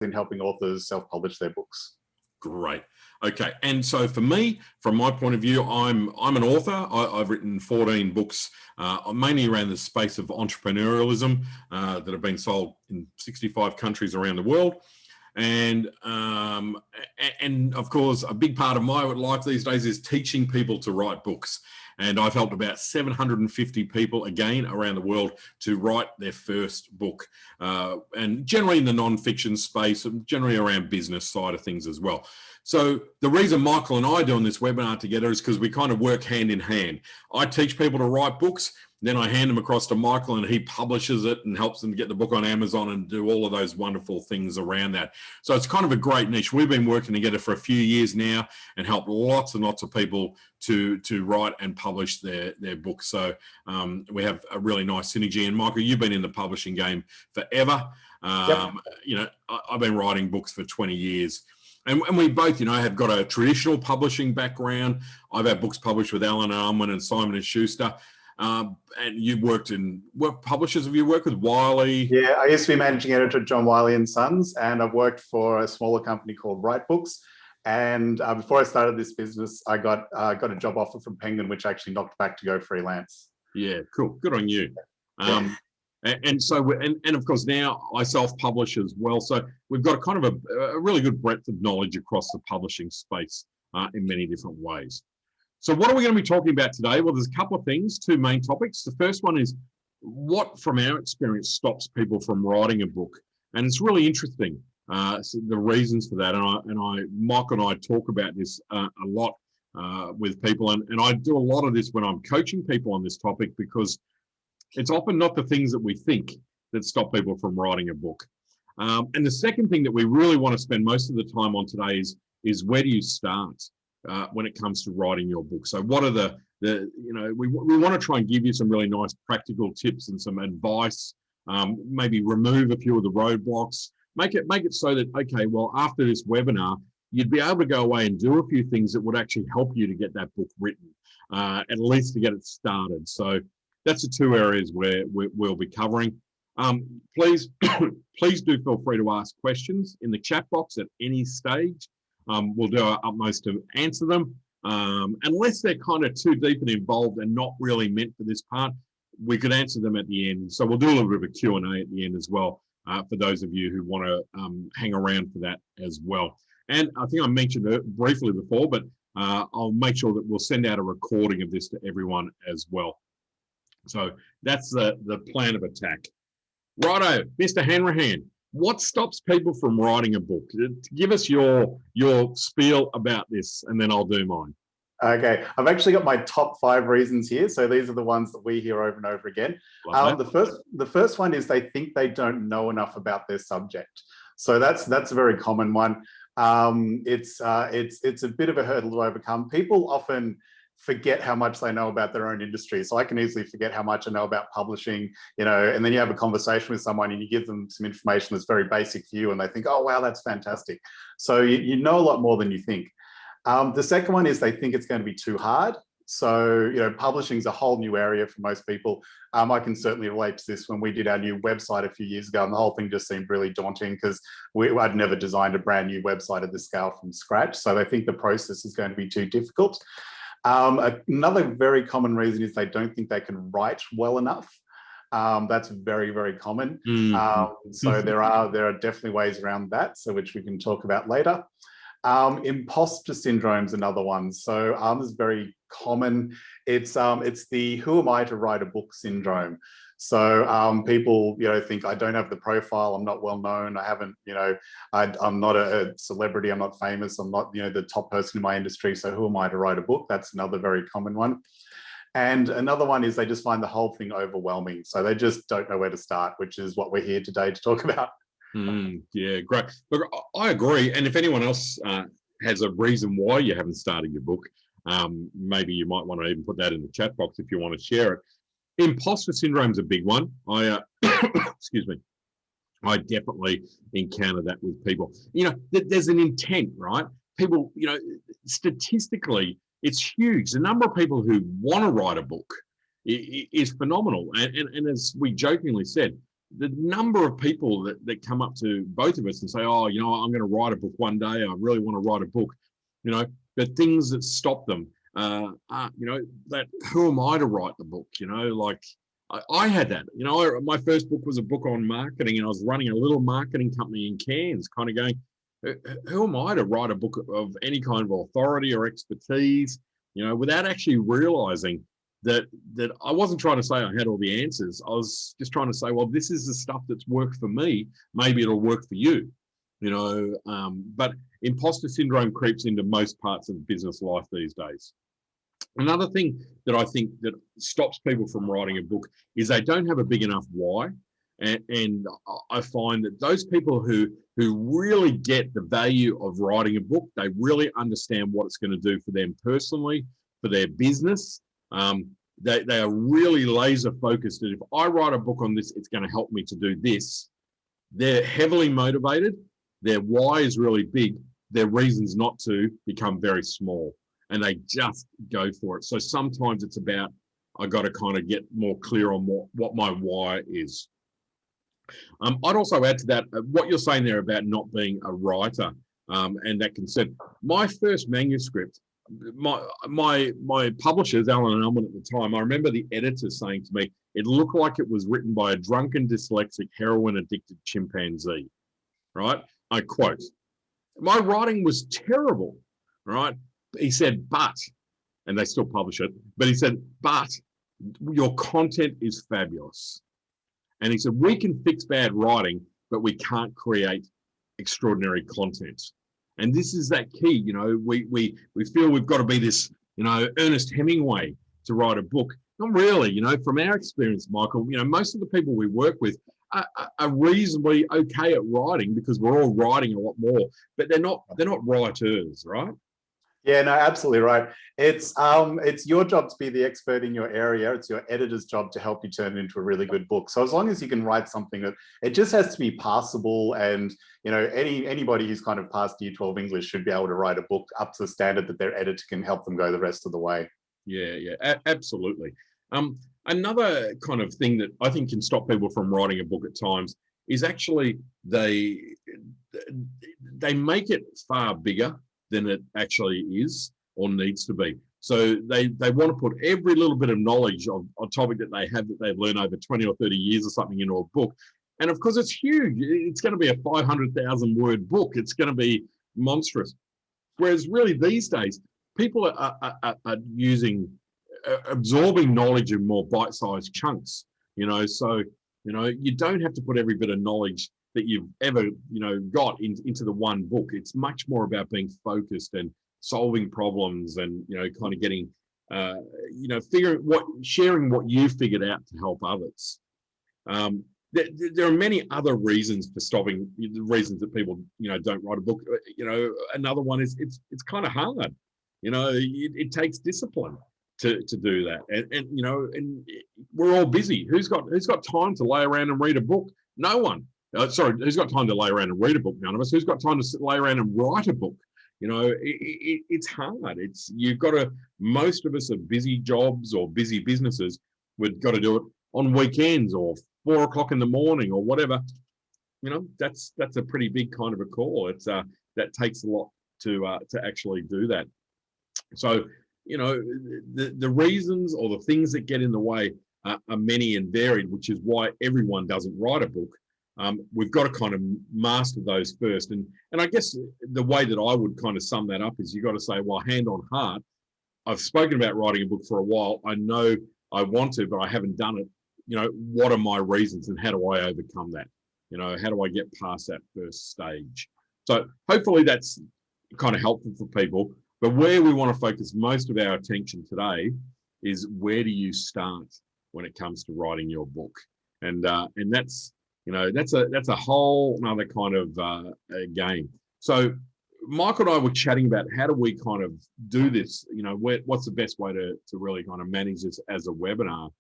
in helping authors self-publish their books. Great. Okay. And so for me, from my point of view, I'm an author. I've written 14 books, mainly around the space of entrepreneurialism that have been sold in 65 countries around the world. And of course, a big part of my life these days is teaching people to write books. And I've helped about 750 people, again, around the world to write their first book. And generally in the non-fiction space, generally around business side of things as well. So the reason Michael and I are doing this webinar together is because we kind of work hand in hand. I teach people to write books, then I hand them across to Michael and he publishes it and helps them get the book on Amazon and do all of those wonderful things around that. So it's kind of a great niche. We've been working together for a few years now and helped lots and lots of people to write and publish their books. So we have a really nice synergy. And Michael, you've been in the publishing game forever. Yep. You know, I've been writing books for 20 years. And we both, you know, have got a traditional publishing background. I've had books published with Allen & Unwin and Simon & Schuster. And you've worked in, what publishers have you worked with? Wiley? Yeah, I used to be managing editor at John Wiley & Sons, and I've worked for a smaller company called Write Books. And before I started this business, I got a job offer from Penguin, which actually knocked back to go freelance. Yeah, cool. Good on you. And so, and of course now I self-publish as well. So we've got kind of a really good breadth of knowledge across the publishing space in many different ways. So what are we going to be talking about today? Well, there's a couple of things, two main topics. The first one is what, from our experience, stops people from writing a book. And it's really interesting, so the reasons for that. And Michael and I talk about this a lot with people. And I do a lot of this when I'm coaching people on this topic, because it's often not the things that we think that stop people from writing a book. And the second thing that we really want to spend most of the time on today is where do you start when it comes to writing your book? So what are the you know, we want to try and give you some really nice practical tips and some advice, maybe remove a few of the roadblocks, make it so that, okay, well, after this webinar, you'd be able to go away and do a few things that would actually help you to get that book written, at least to get it started. So that's the two areas where we'll be covering. Please do feel free to ask questions in the chat box at any stage. We'll do our utmost to answer them. Unless they're kind of too deep and involved and not really meant for this part, we could answer them at the end. So we'll do a little bit of a Q&A at the end as well, for those of you who want to hang around for that as well. And I think I mentioned it briefly before, but I'll make sure that we'll send out a recording of this to everyone as well. So that's the plan of attack. Righto, Mr. Hanrahan, what stops people from writing a book? Give us your spiel about this, and then I'll do mine. Okay, I've actually got my top 5 reasons here. So these are the ones that we hear over and over again. The first one is they think they don't know enough about their subject. So that's a very common one. It's a bit of a hurdle to overcome. People often forget how much they know about their own industry. So I can easily forget how much I know about publishing, you know, and then you have a conversation with someone and you give them some information that's very basic for you and they think, oh, wow, that's fantastic. So you know a lot more than you think. The second one is they think it's going to be too hard. So, you know, publishing is a whole new area for most people. I can certainly relate to this when we did our new website a few years ago, and the whole thing just seemed really daunting because I'd never designed a brand new website at this scale from scratch. So they think the process is going to be too difficult. Another very common reason is they don't think they can write well enough. That's very, very common. So there are definitely ways around that, so which we can talk about later. Impostor syndrome is another one. So this is very common. It's the who am I to write a book syndrome. So people, you know, think I don't have the profile, I'm not well known, I haven't, you know, I'm not a celebrity, I'm not famous, I'm not, you know, the top person in my industry, so who am I to write a book? That's another very common one. And another one is they just find the whole thing overwhelming. So they just don't know where to start, which is what we're here today to talk about. Yeah, great. Look, I agree. And if anyone else has a reason why you haven't started your book, maybe you might want to even put that in the chat box if you want to share it. Imposter syndrome is a big one. Excuse me. I definitely encounter that with people. You know, there's an intent, right? People, you know, statistically, it's huge. The number of people who want to write a book is phenomenal. And as we jokingly said, the number of people that come up to both of us and say, oh, you know, I'm going to write a book one day. I really want to write a book. You know, the things that stop them are, you know, that who am I to write the book? You know, like I had that. You know, my first book was a book on marketing, and I was running a little marketing company in Cairns, kind of going, who am I to write a book of any kind of authority or expertise, you know, without actually realizing that I wasn't trying to say I had all the answers. I was just trying to say, well, this is the stuff that's worked for me. Maybe it'll work for you, you know. But imposter syndrome creeps into most parts of business life these days. Another thing that I think that stops people from writing a book is they don't have a big enough why. And I find that those people who really get the value of writing a book, they really understand what it's going to do for them personally, for their business. They are really laser focused that if I write a book on this, it's going to help me to do this. They're heavily motivated. Their why is really big. Their reasons not to become very small, and they just go for it. So sometimes it's about, I got to kind of get more clear on what my why is. I'd also add to that what you're saying there about not being a writer, and that concern. My first manuscript, my publishers, Alan and Elman at the time, I remember the editor saying to me, it looked like it was written by a drunken, dyslexic, heroin-addicted chimpanzee, right? I quote, my writing was terrible, right? He said, but, and they still publish it, but he said, but your content is fabulous. And he said, we can fix bad writing, but we can't create extraordinary content. And this is that key, you know, we feel we've got to be this, you know, Ernest Hemingway to write a book. Not really, you know, from our experience, Michael, you know, most of the people we work with are reasonably okay at writing because we're all writing a lot more, but they're not writers, right? Yeah, no, absolutely right. It's your job to be the expert in your area. It's your editor's job to help you turn it into a really good book. So as long as you can write something that it just has to be passable, and you know, anybody who's kind of passed Year 12 English should be able to write a book up to the standard that their editor can help them go the rest of the way. Yeah, absolutely. Another kind of thing that I think can stop people from writing a book at times is actually they make it far bigger than it actually is or needs to be. So they want to put every little bit of knowledge on topic that they have, that they've learned over 20 or 30 years or something, into a book. And of course, it's huge. It's going to be a 500,000 word book. It's going to be monstrous. Whereas really these days, people are absorbing knowledge in more bite-sized chunks, you know, so, you know, you don't have to put every bit of knowledge that you've ever, you know, got into the one book. It's much more about being focused and solving problems and, you know, kind of getting, you know, sharing what you figured out to help others. There are many other reasons for stopping, the reasons that people, you know, don't write a book. You know, another one is it's kind of hard. You know, it takes discipline to do that. And you know, and we're all busy. Who's got time to lay around and read a book? No one. Sorry, who's got time to lay around and read a book? None of us. Who's got time to lay around and write a book? You know, it's hard. You've got to, most of us are busy jobs or busy businesses. We've got to do it on weekends or 4 o'clock in the morning or whatever. You know, that's a pretty big kind of a call. It's that takes a lot to actually do that. So, you know, the reasons or the things that get in the way are many and varied, which is why everyone doesn't write a book. We've got to kind of master those first. And I guess the way that I would kind of sum that up is you've got to say, well, hand on heart, I've spoken about writing a book for a while. I know I want to, but I haven't done it. You know, what are my reasons and how do I overcome that? You know, how do I get past that first stage? So hopefully that's kind of helpful for people. But where we want to focus most of our attention today is, where do you start when it comes to writing your book? And that's, you know, that's a whole another kind of game. So Michael and I were chatting about how do we kind of do this, you know, what's the best way to really kind of manage this as a webinar.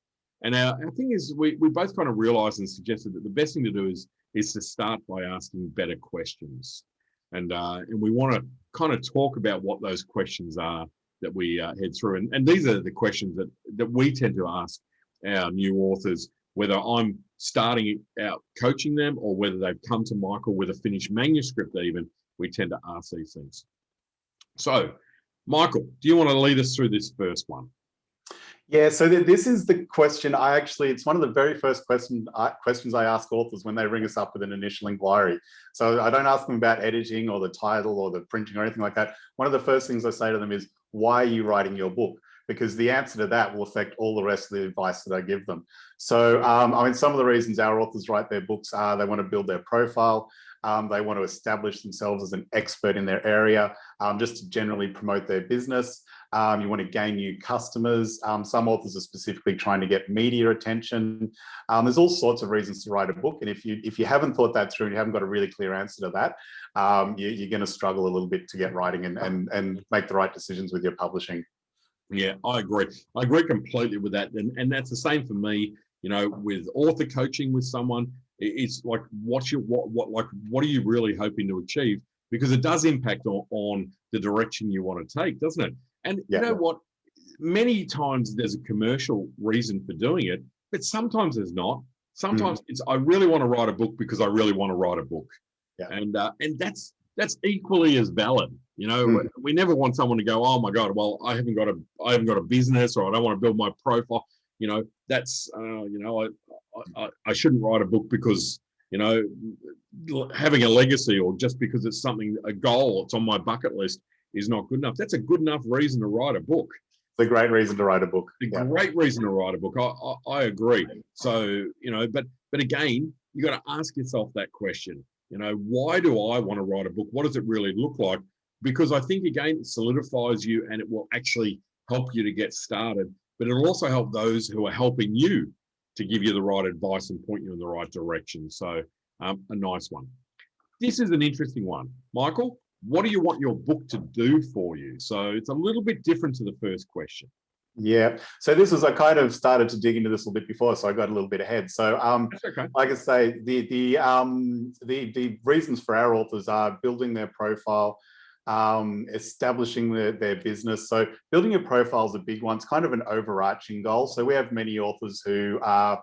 And our thing is, we both kind of realized and suggested that the best thing to do is to start by asking better questions. And we want to kind of talk about what those questions are that we head through. And these are the questions that we tend to ask our new authors, whether I'm starting out coaching them, or whether they've come to Michael with a finished manuscript even, we tend to ask these things. So, Michael, do you want to lead us through this first one? Yeah, so this is the question it's one of the very first questions I ask authors when they ring us up with an initial inquiry. So I don't ask them about editing or the title or the printing or anything like that. One of the first things I say to them is, why are you writing your book? Because the answer to that will affect all the rest of the advice that I give them. So, I mean, some of the reasons our authors write their books are they want to build their profile. They want to establish themselves as an expert in their area, just to generally promote their business. You want to gain new customers. Some authors are specifically trying to get media attention. There's all sorts of reasons to write a book. And if you haven't thought that through and you haven't got a really clear answer to that, you're going to struggle a little bit to get writing and make the right decisions with your publishing. Yeah, I agree. I agree completely with that. And that's the same for me, you know, with author coaching with someone. It's like, what are you really hoping to achieve? Because it does impact on the direction you want to take, doesn't it? And you know what? Many times there's a commercial reason for doing it, but sometimes there's not. Sometimes it's, I really want to write a book because I really want to write a book. Yeah. And that's equally as valid. You know, we never want someone to go, oh my God, well, I haven't got a business, or I don't want to build my profile. You know, that's you know, I shouldn't write a book because, you know, having a legacy, or just because it's something, a goal, it's on my bucket list, is not good enough. That's a good enough reason to write a book. It's a great reason to write a book. A great reason to write a book. I agree. So, you know, but again, you got to ask yourself that question. You know, why do I want to write a book? What does it really look like? Because I think, again, it solidifies you, and it will actually help you to get started. But it'll also help those who are helping you to give you the right advice and point you in the right direction. So a nice one. This is an interesting one. Michael, what do you want your book to do for you? So it's a little bit different to the first question. Yeah. So this was, I kind of started to dig into this a little bit before, so I got a little bit ahead. So That's okay. like I say, the reasons for our authors are building their profile, establishing their business. So building your profile is a big one. It's kind of an overarching goal. So we have many authors who are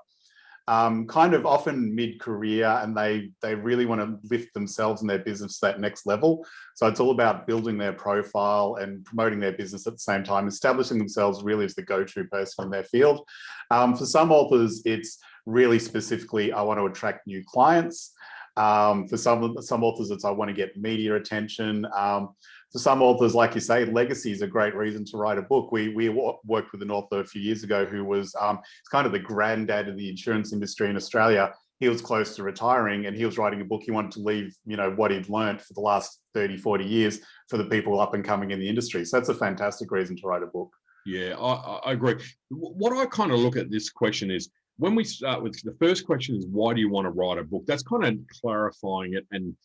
kind of often mid-career, and they really want to lift themselves and their business to that next level. So it's all about building their profile and promoting their business at the same time, establishing themselves really as the go-to person in their field. For some authors, it's really specifically, I want to attract new clients. For some authors, it's I want to get media attention. For some authors, like you say, legacy is a great reason to write a book. We worked with an author a few years ago who was kind of the granddad of the insurance industry in Australia. He was close to retiring, and he was writing a book. He wanted to leave, you know, what he'd learned for the last 30, 40 years for the people up and coming in the industry. So that's a fantastic reason to write a book. Yeah, I agree. What I kind of look at this question is, when we start with the first question is, why do you want to write a book? That's kind of clarifying it and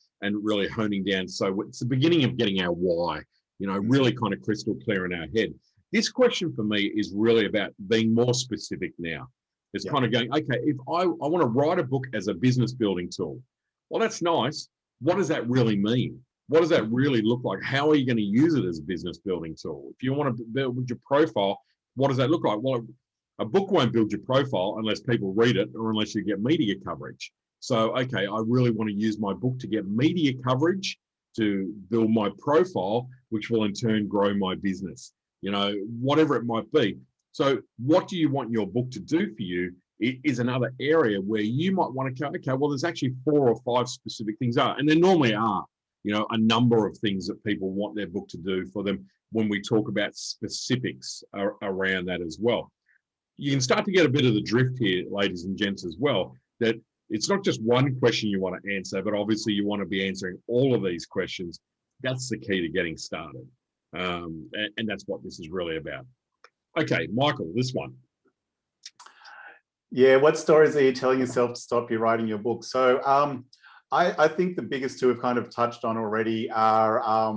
really honing down. So it's the beginning of getting our why, you know, really kind of crystal clear in our head. This question for me is really about being more specific now. It's kind of going, okay, if I want to write a book as a business building tool, well, that's nice. What does that really mean? What does that really look like? How are you going to use it as a business building tool? If you want to build your profile, what does that look like? Well, a book won't build your profile unless people read it, or unless you get media coverage. So, okay, I really want to use my book to get media coverage to build my profile, which will in turn grow my business, you know, whatever it might be. So what do you want your book to do for you is another area where you might want to go, okay, well, there's actually 4 or 5 specific things and there normally are, you know, a number of things that people want their book to do for them when we talk about specifics around that as well. You can start to get a bit of the drift here, ladies and gents, as well, that it's not just one question you want to answer, but obviously you want to be answering all of these questions. That's the key to getting started. And that's what this is really about. Okay, Michael, this one. Yeah, what stories are you telling yourself to stop you writing your book? So I think the biggest two we've kind of touched on already are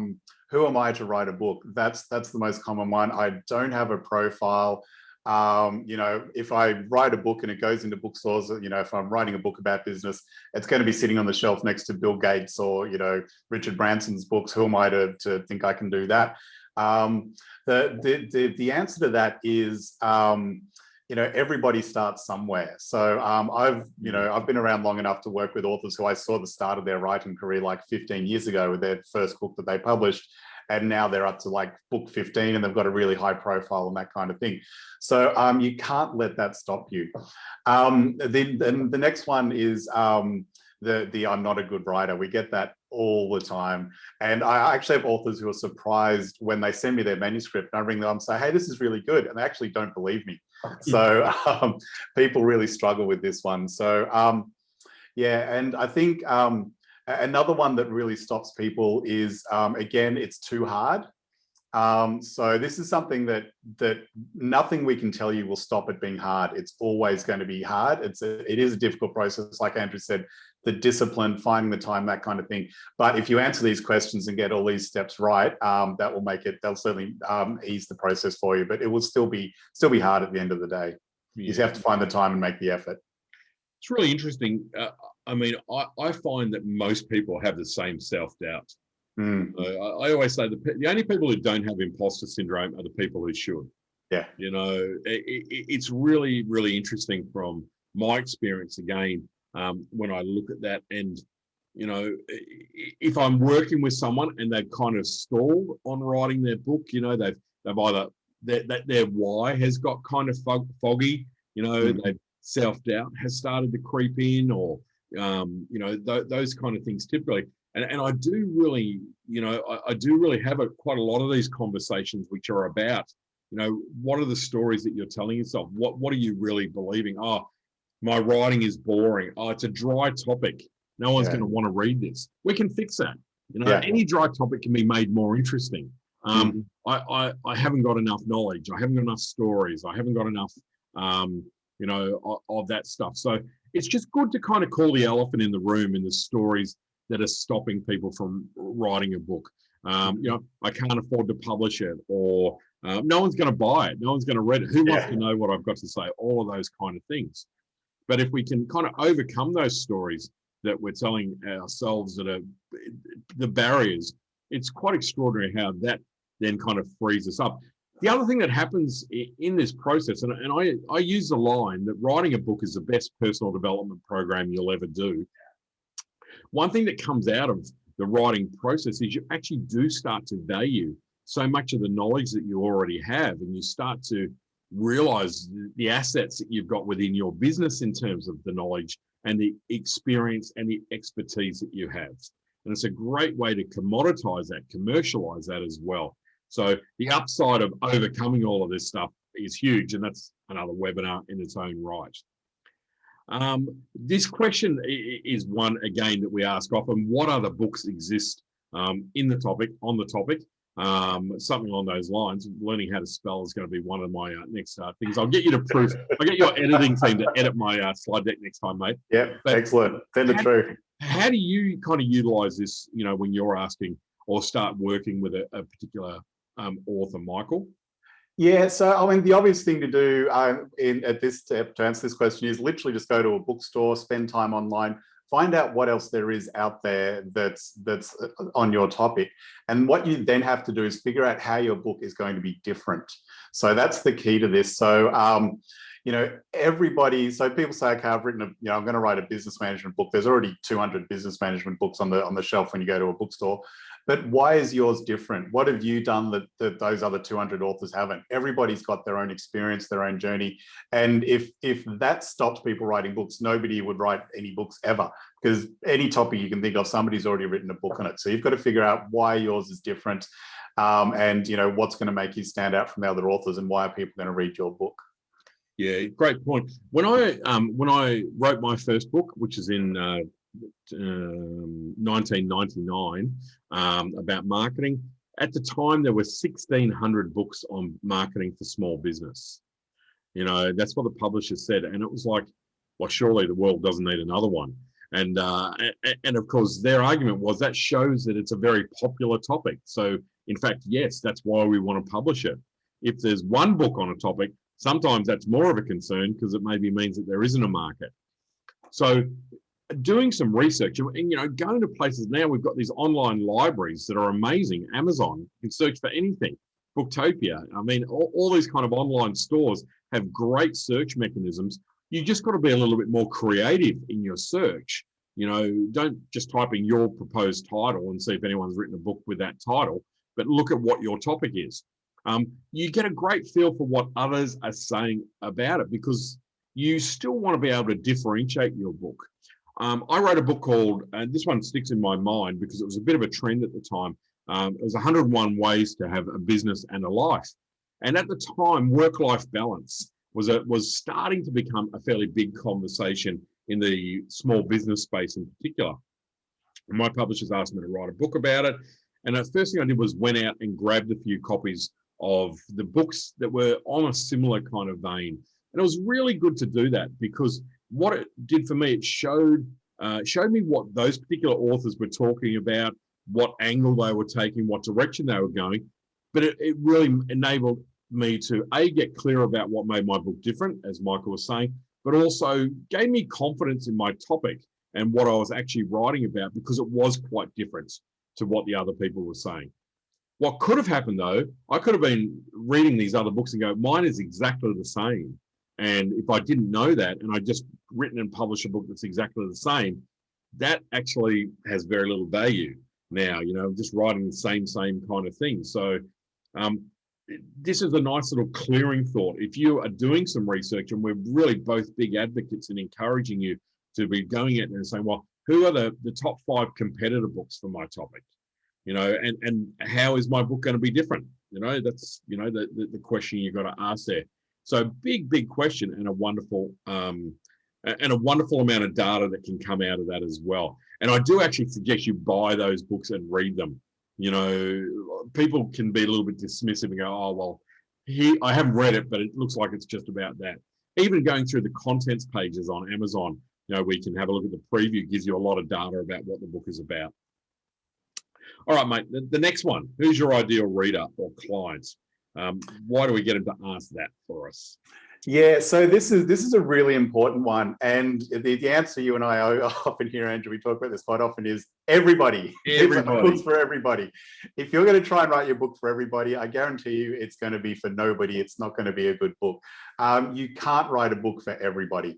who am I to write a book? That's the most common one. I don't have a profile. You know, if I write a book and it goes into bookstores, you know, if I'm writing a book about business, it's going to be sitting on the shelf next to Bill Gates or, you know, Richard Branson's books. Who am I to think I can do that? The answer to that is everybody starts somewhere. So I've been around long enough to work with authors who I saw the start of their writing career like 15 years ago with their first book that they published. And now they're up to like book 15 and they've got a really high profile and that kind of thing. So you can't let that stop you. The next one is the I'm not a good writer. We get that all the time. And I actually have authors who are surprised when they send me their manuscript and I ring them and say, hey, this is really good. And they actually don't believe me. So people really struggle with this one. So yeah, and I think another one that really stops people is, again, it's too hard. So this is something that nothing we can tell you will stop it being hard. It's always going to be hard. It is a difficult process, like Andrew said, the discipline, finding the time, that kind of thing. But if you answer these questions and get all these steps right, that will make it. They'll certainly ease the process for you. But it will still be hard at the end of the day. Yeah. You just have to find the time and make the effort. It's really interesting. I mean, I find that most people have the same self-doubt. I always say the only people who don't have imposter syndrome are the people who should. Yeah. It's really, really interesting from my experience again, when I look at that. And, if I'm working with someone and they've kind of stalled on writing their book, they've either their why has got kind of foggy, they've self-doubt has started to creep in, or those kind of things typically. And I do really, I do really have quite a lot of these conversations which are about, what are the stories that you're telling yourself? What are you really believing? Oh, my writing is boring. Oh, it's a dry topic. No one's going to want to read this. We can fix that. Any dry topic can be made more interesting. I haven't got enough knowledge. I haven't got enough stories. I haven't got enough, of that stuff. So it's just good to kind of call the elephant in the room in the stories that are stopping people from writing a book. I can't afford to publish it, or no one's going to buy it. No one's going to read it. Who wants to know what I've got to say? All of those kind of things. But if we can kind of overcome those stories that we're telling ourselves that are the barriers, it's quite extraordinary how that then kind of frees us up. The other thing that happens in this process, and I use the line that writing a book is the best personal development program you'll ever do. One thing that comes out of the writing process is you actually do start to value so much of the knowledge that you already have, and you start to realize the assets that you've got within your business in terms of the knowledge and the experience and the expertise that you have. And it's a great way to commoditize that, commercialize that as well. So the upside of overcoming all of this stuff is huge, and that's another webinar in its own right. This question is one, again, that we ask often: what other books exist on the topic? Something along those lines. Learning how to spell is going to be one of my next things. I'll get you to proof. I'll get your editing team to edit my slide deck next time, mate. Yeah, excellent. Send it through. How do you kind of utilize this, when you're asking or start working with a particular author, Michael? Yeah, so I mean, the obvious thing to do at this step to answer this question is literally just go to a bookstore, spend time online, find out what else there is out there that's on your topic. And what you then have to do is figure out how your book is going to be different. So that's the key to this. So, so people say, okay, I've written I'm going to write a business management book. There's already 200 business management books on the shelf when you go to a bookstore. But why is yours different? What have you done that those other 200 authors haven't? Everybody's got their own experience, their own journey. And if that stopped people writing books, nobody would write any books ever, because any topic you can think of, somebody's already written a book on it. So you've got to figure out why yours is different, and what's going to make you stand out from the other authors, and why are people going to read your book? Yeah, great point. When I wrote my first book, which is in 1999, about marketing, at the time there were 1,600 books on marketing for small business. That's what the publisher said, and it was like, well, surely the world doesn't need another one. And of course their argument was that shows that it's a very popular topic. So in fact, yes, that's why we want to publish it. If there's one book on a topic, sometimes that's more of a concern, because it maybe means that there isn't a market. So doing some research and going to places now, we've got these online libraries that are amazing. Amazon, you can search for anything. Booktopia. I mean, all these kind of online stores have great search mechanisms. You just got to be a little bit more creative in your search. You know, don't just type in your proposed title and see if anyone's written a book with that title, but look at what your topic is. You get a great feel for what others are saying about it, because you still want to be able to differentiate your book. I wrote a book called, and this one sticks in my mind because it was a bit of a trend at the time. It was 101 Ways to Have a Business and a Life. And at the time, work-life balance was starting to become a fairly big conversation in the small business space in particular. And my publishers asked me to write a book about it. And the first thing I did was went out and grabbed a few copies of the books that were on a similar kind of vein. And it was really good to do that, because what it did for me, it showed me what those particular authors were talking about, what angle they were taking, what direction they were going. But it really enabled me to, A, get clear about what made my book different, as Michael was saying, but also gave me confidence in my topic and what I was actually writing about, because it was quite different to what the other people were saying. What could have happened, though, I could have been reading these other books and go, mine is exactly the same. And if I didn't know that, and I just written and published a book that's exactly the same, that actually has very little value now, you know, just writing the same kind of thing. So this is a nice little clearing thought. If you are doing some research, and we're really both big advocates in encouraging you to be going out there and saying, well, who are the top 5 competitor books for my topic? You know, and how is my book going to be different? You know, that's, you know, the question you've got to ask there. So big question, and a wonderful amount of data that can come out of that as well. And I do actually suggest you buy those books and read them. You know, people can be a little bit dismissive and go, oh, well, I haven't read it, but it looks like it's just about that. Even going through the contents pages on Amazon, you know, we can have a look at the preview, gives you a lot of data about what the book is about. All right, mate, the next one. Who's your ideal reader or client? Why do we get them to ask that for us? Yeah, so this is a really important one, and the answer you and I often hear, Andrew, we talk about this quite often, is everybody. Books for everybody. If you're going to try and write your book for everybody, I guarantee you it's going to be for nobody. It's not going to be a good book. You can't write a book for everybody.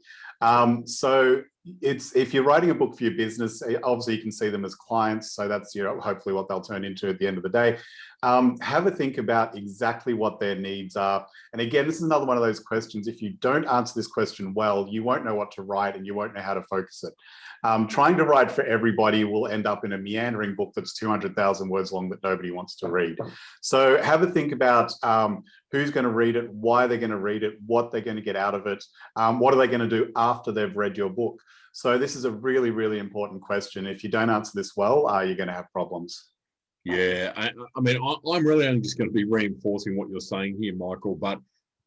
So if you're writing a book for your business, obviously you can see them as clients. So that's, you know, hopefully what they'll turn into at the end of the day. Have a think about exactly what their needs are. And again, this is another one of those questions. If you don't answer this question well, you won't know what to write and you won't know how to focus it. Trying to write for everybody will end up in a meandering book that's 200,000 words long that nobody wants to read. So have a think about who's going to read it, why they're going to read it, what they're going to get out of it, what are they going to do after they've read your book. So this is a really, really important question. If you don't answer this well, you're going to have problems. Yeah, I mean, I'm really only just going to be reinforcing what you're saying here, Michael, but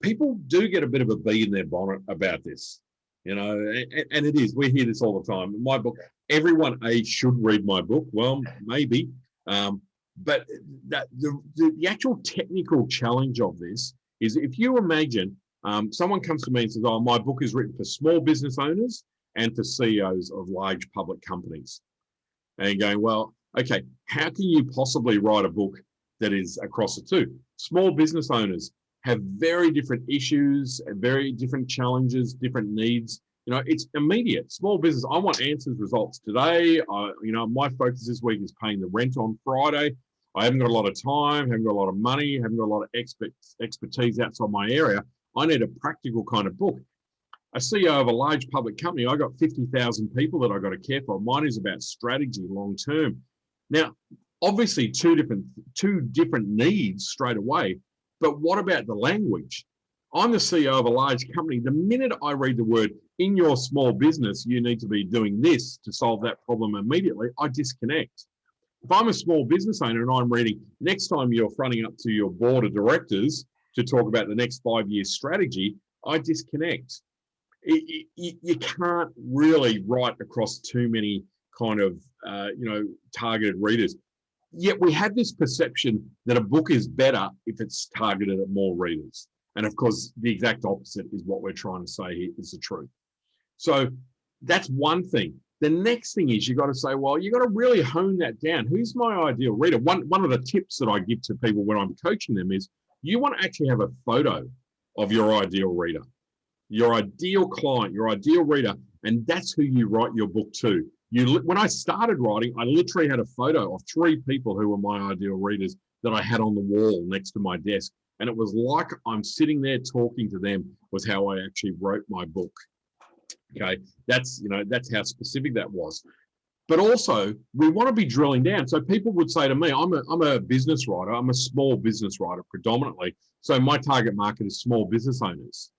people do get a bit of a bee in their bonnet about this, you know, and it is. We hear this all the time. My book, everyone, should read my book. Well, maybe, but the actual technical challenge of this is, if you imagine someone comes to me and says, oh, my book is written for small business owners and for CEOs of large public companies. And going, well, okay, how can you possibly write a book that is across the two? Small business owners have very different issues, very different challenges, different needs. You know, it's immediate. Small business, I want answers, results today. You know, my focus this week is paying the rent on Friday. I haven't got a lot of time, haven't got a lot of money, haven't got a lot of expertise outside my area. I need a practical kind of book. A CEO of a large public company, I got 50,000 people that I got to care for. Mine is about strategy long term. Now, obviously, two different needs straight away. But what about the language? I'm the CEO of a large company. The minute I read the word, in your small business, you need to be doing this to solve that problem immediately, I disconnect. If I'm a small business owner and I'm reading, next time you're fronting up to your board of directors to talk about the next 5-year strategy, I disconnect. You can't really write across too many kind of, targeted readers. Yet we have this perception that a book is better if it's targeted at more readers. And of course, the exact opposite is what we're trying to say here is the truth. So that's one thing. The next thing is you've got to say, well, you've got to really hone that down. Who's my ideal reader? One of the tips that I give to people when I'm coaching them is you want to actually have a photo of your ideal reader, your ideal client, your ideal reader, and that's who you write your book to. When I started writing, I literally had a photo of 3 people who were my ideal readers that I had on the wall next to my desk. And it was like I'm sitting there talking to them was how I actually wrote my book. Okay, that's how specific that was. But also, we want to be drilling down. So people would say to me, I'm a business writer. I'm a small business writer predominantly. So my target market is small business owners.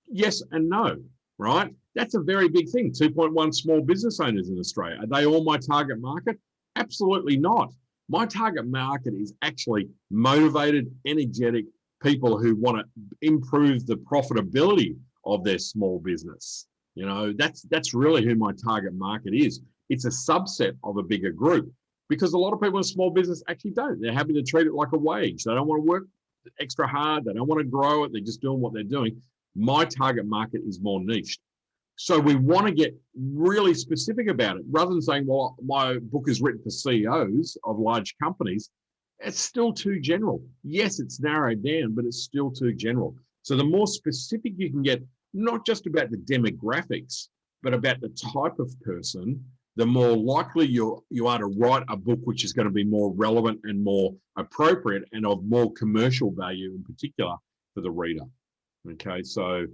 Yes and no, right? That's a very big thing. 2.1 small business owners in Australia. Are they all my target market? Absolutely not. My target market is actually motivated, energetic people who want to improve the profitability of their small business. That's really who my target market is. It's a subset of a bigger group because a lot of people in small business actually don't. They're happy to treat it like a wage. They don't want to work extra hard. They don't want to grow it. They're just doing what they're doing. My target market is more niche. So we want to get really specific about it rather than saying, well, my book is written for CEOs of large companies. It's still too general. Yes, it's narrowed down, but it's still too general. So the more specific you can get, not just about the demographics, but about the type of person, the more likely you are to write a book which is going to be more relevant and more appropriate and of more commercial value in particular for the reader. Okay, so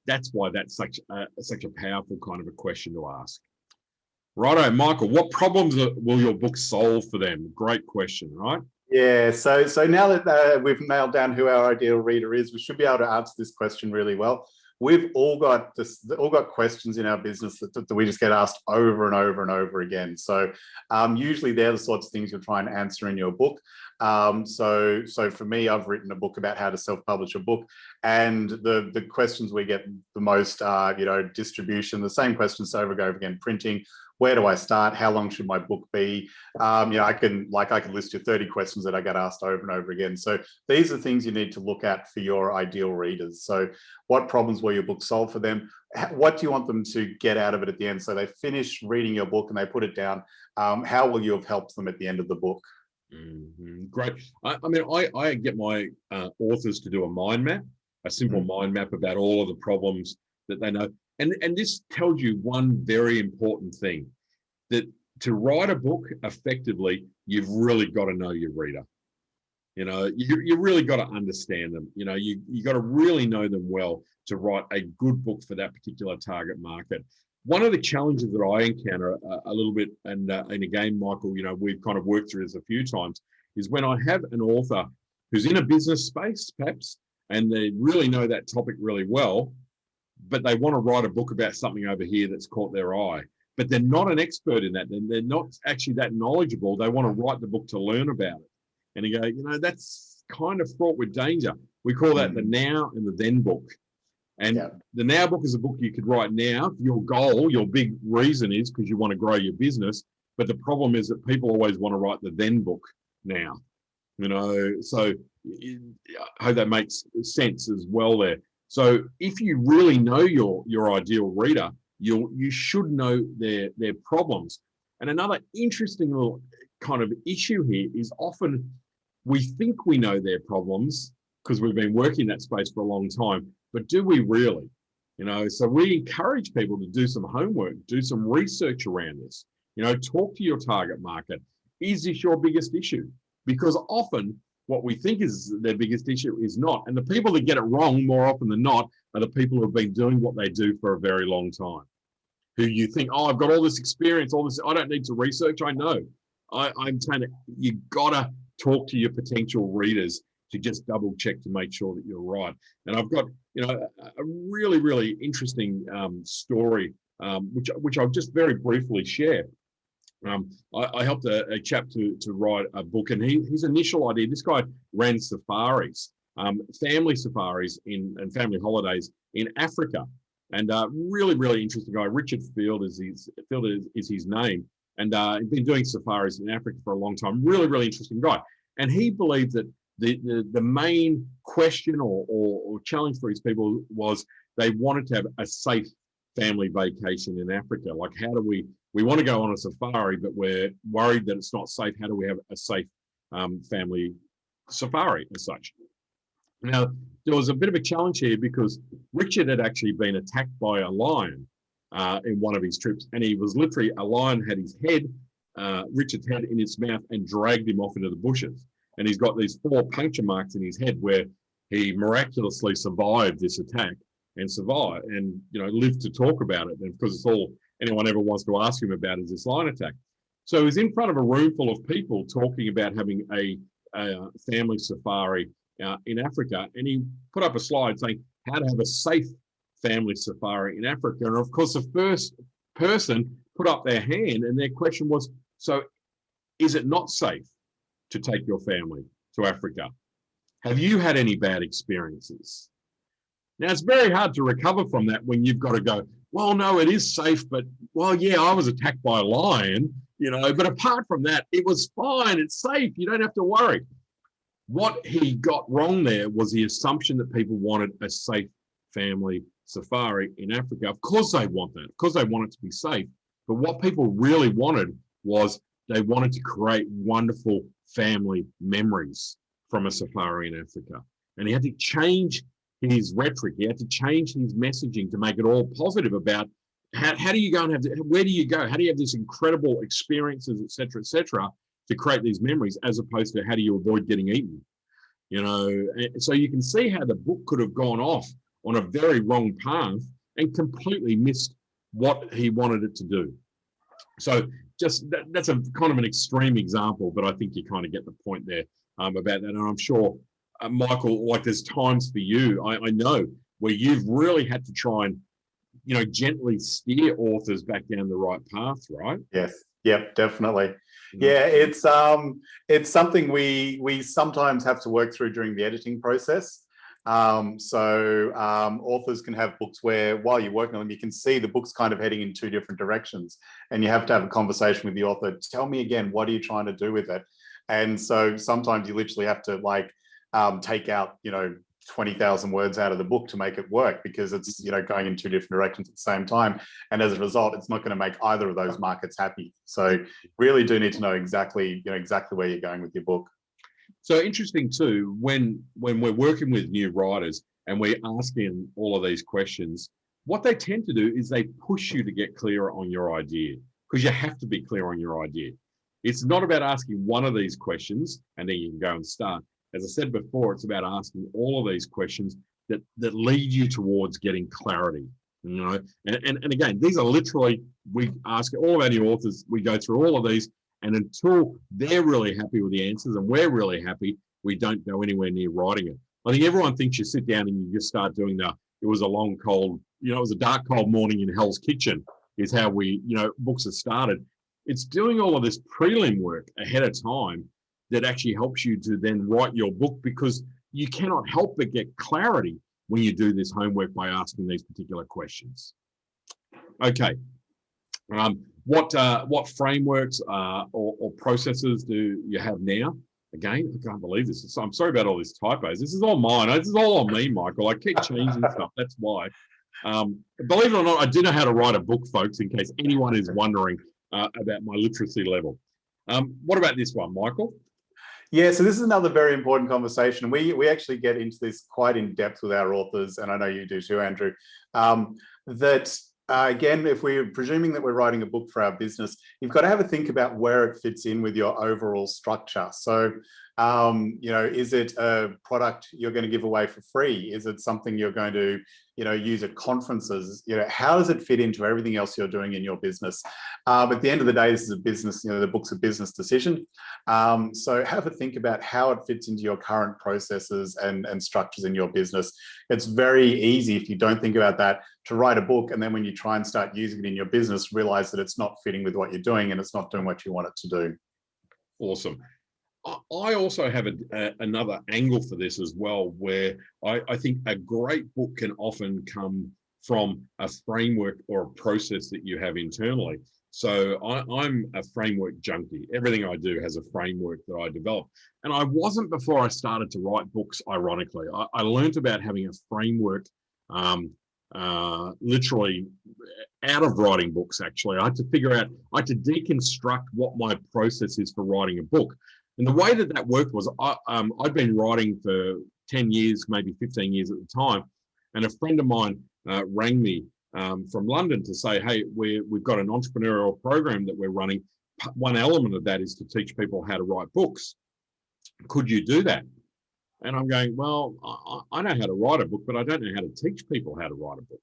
that's why that's such a powerful kind of a question to ask. Righto, Michael, what problems will your book solve for them? Great question, right? Yeah, so now that we've nailed down who our ideal reader is, we should be able to answer this question really well. We've all got questions in our business that we just get asked over and over and over again. So usually they're the sorts of things you'll try and answer in your book. So for me, I've written a book about how to self-publish a book, and the questions we get the most are, distribution, the same questions over and over again, printing. Where do I start? How long should my book be? I can list you 30 questions that I get asked over and over again. So these are things you need to look at for your ideal readers. So what problems will your book solve for them? What do you want them to get out of it at the end? So they finish reading your book and they put it down. How will you have helped them at the end of the book? Mm-hmm. Great. I get my authors to do a mind map, a simple mind map about all of the problems that they know. And this tells you one very important thing, that to write a book effectively, you've really got to know your reader. You really got to understand them. You got to really know them well to write a good book for that particular target market. One of the challenges that I encounter a little bit, and again, Michael, we've kind of worked through this a few times, is when I have an author who's in a business space, perhaps, and they really know that topic really well, but they want to write a book about something over here that's caught their eye, but they're not an expert in that. They're not actually that knowledgeable. They want to write the book to learn about it. And you go, that's kind of fraught with danger. We call that the now and the then book. And the now book is a book you could write now. Your goal, your big reason is because you want to grow your business. But the problem is that people always want to write the then book now. So I hope that makes sense as well there. So if you really know your ideal reader, you should know their problems. And another interesting little kind of issue here is often we think we know their problems because we've been working in that space for a long time, but do we really? So we encourage people to do some homework, do some research around this, talk to your target market. Is this your biggest issue? Because often what we think is their biggest issue is not. And the people that get it wrong more often than not are the people who have been doing what they do for a very long time, who you think, I've got all this experience, all this, I don't need to research. I know. I'm saying that you gotta talk to your potential readers to just double check to make sure that you're right. And I've got, a really, really interesting story, which I'll just very briefly share. I helped a chap to write a book, and his initial idea, this guy ran safaris, family safaris and family holidays in Africa. And really, really interesting guy. Richard Field is his name. And he's been doing safaris in Africa for a long time. Really, really interesting guy. And he believed that the main question or challenge for his people was they wanted to have a safe family vacation in Africa? Like, how do we want to go on a safari, but we're worried that it's not safe. How do we have a safe family safari as such? Now, there was a bit of a challenge here because Richard had actually been attacked by a lion in one of his trips, and he was literally, a lion had his head, Richard's head in its mouth, and dragged him off into the bushes. And he's got these 4 puncture marks in his head where he miraculously survived this attack and survived and, lived to talk about it. And because it's all anyone ever wants to ask him about is this lion attack. So he's in front of a room full of people talking about having a family safari in Africa. And he put up a slide saying how to have a safe family safari in Africa. And of course, the first person put up their hand and their question was, so is it not safe to take your family to Africa? Have you had any bad experiences? Now, it's very hard to recover from that when you've got to go, well, no, it is safe, but, well, yeah, I was attacked by a lion, but apart from that, it was fine, it's safe, you don't have to worry. What he got wrong there was the assumption that people wanted a safe family safari in Africa. Of course they want that, of course they want it to be safe, but what people really wanted was they wanted to create wonderful family memories from a safari in Africa. And he had to change his rhetoric. He had to change his messaging to make it all positive about how do you go and where do you go? How do you have these incredible experiences, et cetera, to create these memories, as opposed to how do you avoid getting eaten? So you can see how the book could have gone off on a very wrong path and completely missed what he wanted it to do. So just that's a kind of an extreme example, but I think you kind of get the point there about that. And I'm sure, Michael, like there's times for you, I know, where you've really had to try and, gently steer authors back down the right path, right? Yes. Yep, definitely. Yeah, it's something we sometimes have to work through during the editing process. Authors can have books where while you're working on them, you can see the book's kind of heading in 2 different directions, and you have to have a conversation with the author. Tell me again, what are you trying to do with it? And so sometimes you literally have to take out, 20,000 words out of the book to make it work, because it's, going in 2 different directions at the same time. And as a result, it's not going to make either of those markets happy. So really do need to know exactly where you're going with your book. So interesting too, when we're working with new writers and we're asking all of these questions, what they tend to do is they push you to get clearer on your idea, because you have to be clear on your idea. It's not about asking one of these questions and then you can go and start. As I said before, it's about asking all of these questions that lead you towards getting clarity. And again, these are literally, we ask all of our new authors, we go through all of these, and until they're really happy with the answers and we're really happy, we don't go anywhere near writing it. I think everyone thinks you sit down and you just start doing it was a long, cold, it was a dark, cold morning in Hell's Kitchen is how we, books are started. It's doing all of this prelim work ahead of time that actually helps you to then write your book, because you cannot help but get clarity when you do this homework by asking these particular questions. Okay. What frameworks or processes do you have now? Again, I can't believe this. I'm sorry about all these typos. This is all mine. This is all on me, Michael. I keep changing stuff. That's why. Believe it or not, I do know how to write a book, folks, in case anyone is wondering about my literacy level. What about this one, Michael? Yeah, so this is another very important conversation. We actually get into this quite in depth with our authors, and I know you do too, Andrew, again, if we're presuming that we're writing a book for our business, you've got to have a think about where it fits in with your overall structure. So, is it a product you're going to give away for free? Is it something you're going to, use at conferences? How does it fit into everything else you're doing in your business? At the end of the day, this is a business, the book's a business decision. So have a think about how it fits into your current processes and structures in your business. It's very easy, if you don't think about that, to write a book, and then when you try and start using it in your business, realize that it's not fitting with what you're doing and it's not doing what you want it to do. Awesome. I also have another angle for this as well, where I think a great book can often come from a framework or a process that you have internally. So I'm a framework junkie. Everything I do has a framework that I develop. And I wasn't before I started to write books, ironically. I learned about having a framework literally out of writing books, actually. I had to deconstruct what my process is for writing a book. And the way that worked was I'd been writing for 10 years, maybe 15 years at the time. And a friend of mine rang me from London to say, hey, we've got an entrepreneurial program that we're running. One element of that is to teach people how to write books. Could you do that? And I'm going, well, I know how to write a book, but I don't know how to teach people how to write a book.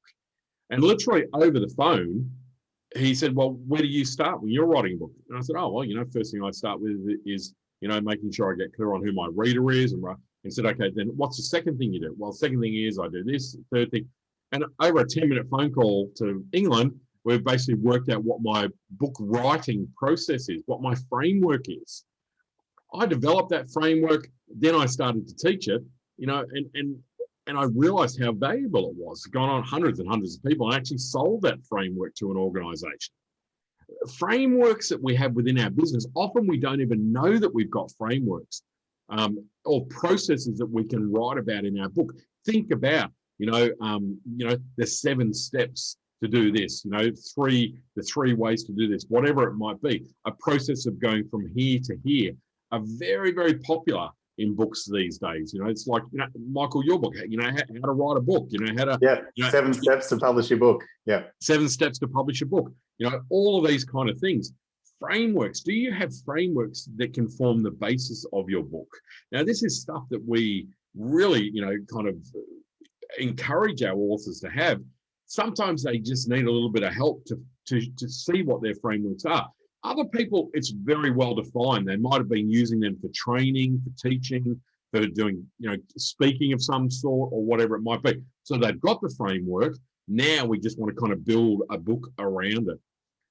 And literally over the phone, he said, well, where do you start when you're writing a book? And I said, oh, well, first thing I start with is, making sure I get clear on who my reader is. And he said, okay, then what's the second thing you do? Well, the second thing is I do this, the third thing. And over a 10-minute phone call to England, we've basically worked out what my book writing process is, what my framework is. I developed that framework, then I started to teach it, and I realized how valuable it was. It's gone on hundreds and hundreds of people and actually sold that framework to an organization. Frameworks that we have within our business, often we don't even know that we've got frameworks or processes that we can write about in our book. Think about, the 7 steps to do this, the 3 ways to do this, whatever it might be. A process of going from here to here are very, very popular in books these days. It's like, Michael, your book, how to write a book, how to... Yeah, 7 steps to publish your book. Yeah. 7 steps to publish a book. All of these kind of things. Frameworks. Do you have frameworks that can form the basis of your book? Now, this is stuff that we really, kind of encourage our authors to have. Sometimes they just need a little bit of help to see what their frameworks are. Other people, it's very well defined. They might have been using them for training, for teaching, for doing, speaking of some sort or whatever it might be. So they've got the framework. Now we just want to kind of build a book around it.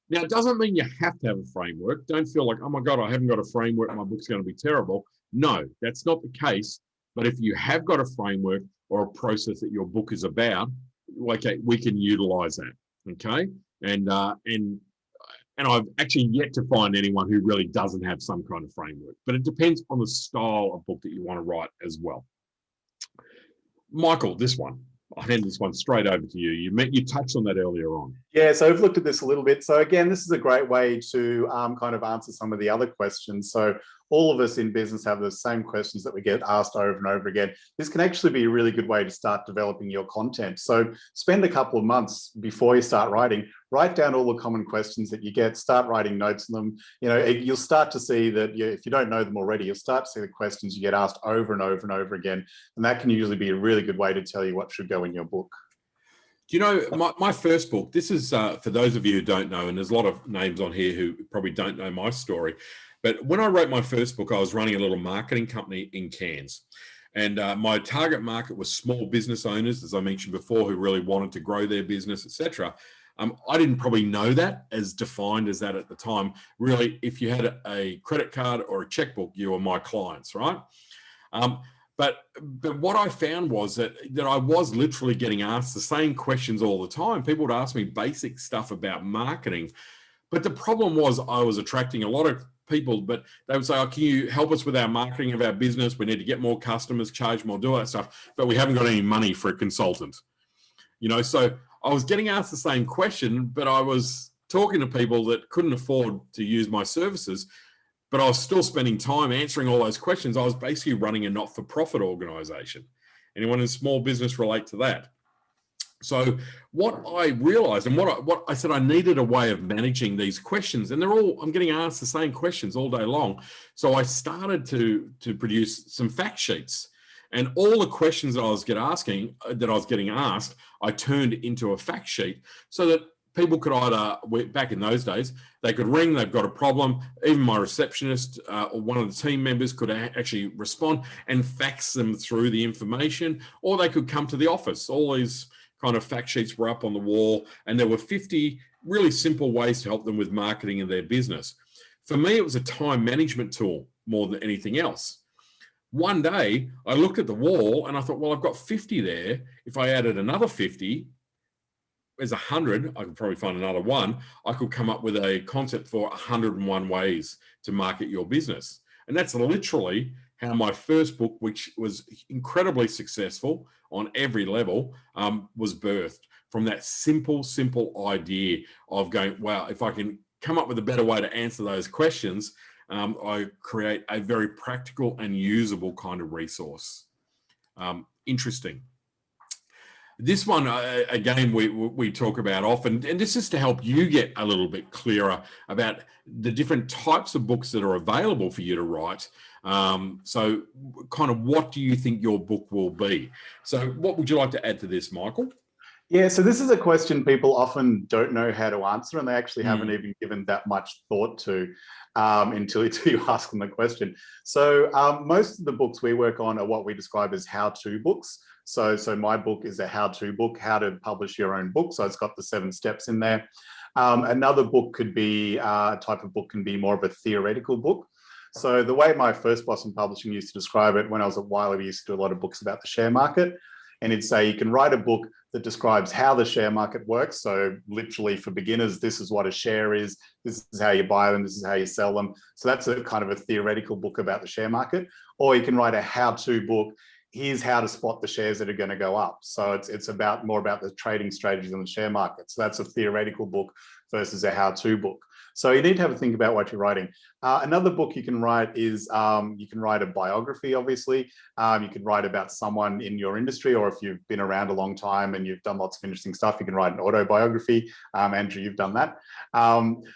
Now, it doesn't mean you have to have a framework. Don't feel like, oh my God, I haven't got a framework, my book's going to be terrible. No, that's not the case. But if you have got a framework or a process that your book is about, okay, we can utilize that. Okay. And I've actually yet to find anyone who really doesn't have some kind of framework, but it depends on the style of book that you want to write as well. Michael, this one, I'll hand this one straight over to you. You touched on that earlier on. Yeah, so I've looked at this a little bit. So again, this is a great way to kind of answer some of the other questions. So all of us in business have the same questions that we get asked over and over again. This can actually be a really good way to start developing your content. So spend a couple of months before you start writing, write down all the common questions that you get, start writing notes on them. You'll start to see that if you don't know them already, you'll start to see the questions you get asked over and over and over again. And that can usually be a really good way to tell you what should go in your book. Do you know, my first book, this is for those of you who don't know, and there's a lot of names on here who probably don't know my story, but when I wrote my first book, I was running a little marketing company in Cairns. And my target market was small business owners, as I mentioned before, who really wanted to grow their business, etc. I didn't probably know that as defined as that at the time. Really, if you had a credit card or a checkbook, you were my clients, right? But what I found was that I was literally getting asked the same questions all the time. People would ask me basic stuff about marketing. But the problem was I was attracting a lot of people, but they would say, oh, can you help us with our marketing of our business? We need to get more customers, charge more, do all that stuff. But we haven't got any money for a consultant. So I was getting asked the same question, but I was talking to people that couldn't afford to use my services. But I was still spending time answering all those questions. I was basically running a not-for-profit organization. Anyone in small business relate to that? So what I realized, and what I said, I needed a way of managing these questions, and I'm getting asked the same questions all day long. So I started to produce some fact sheets, and all the questions that I was getting asked, I turned into a fact sheet so that people could either, back in those days, they could ring, they've got a problem, even my receptionist or one of the team members could actually respond and fax them through the information, or they could come to the office. All these kind of fact sheets were up on the wall, and there were 50 really simple ways to help them with marketing in their business. For me, it was a time management tool more than anything else. One day, I looked at the wall and I thought, well, I've got 50 there. If I added another 50, there's 100, I could probably find another one. I could come up with a concept for 101 ways to market your business. And that's literally how my first book, which was incredibly successful on every level, was birthed. from that simple idea of going, wow, if I can come up with a better way to answer those questions, I create a very practical and usable kind of resource. Interesting. This one, again, we talk about often, and this is to help you get a little bit clearer about the different types of books that are available for you to write. So kind of what do you think your book will be? So what would you like to add to this, Michael? Yeah, so this is a question people often don't know how to answer, and they actually haven't even given that much thought to until you ask them the question. So most of the books we work on are what we describe as how-to books. So my book is a how-to book, how to publish your own book. So it's got the 7 steps in there. Another book could be, a type of book can be more of a theoretical book. So the way my first boss in publishing used to describe it, when I was at Wiley, we used to do a lot of books about the share market. And he'd say, you can write a book that describes how the share market works. So literally for beginners, this is what a share is. This is how you buy them. This is how you sell them. So that's a kind of a theoretical book about the share market. Or you can write a how-to book. Here's how to spot the shares that are going to go up. So it's more about the trading strategies on the share market. So that's a theoretical book versus a how-to book. So you need to have a think about what you're writing. Another book you can write is, you can write a biography, obviously. You can write about someone in your industry, or if you've been around a long time and you've done lots of interesting stuff, you can write an autobiography. Andrew, you've done that.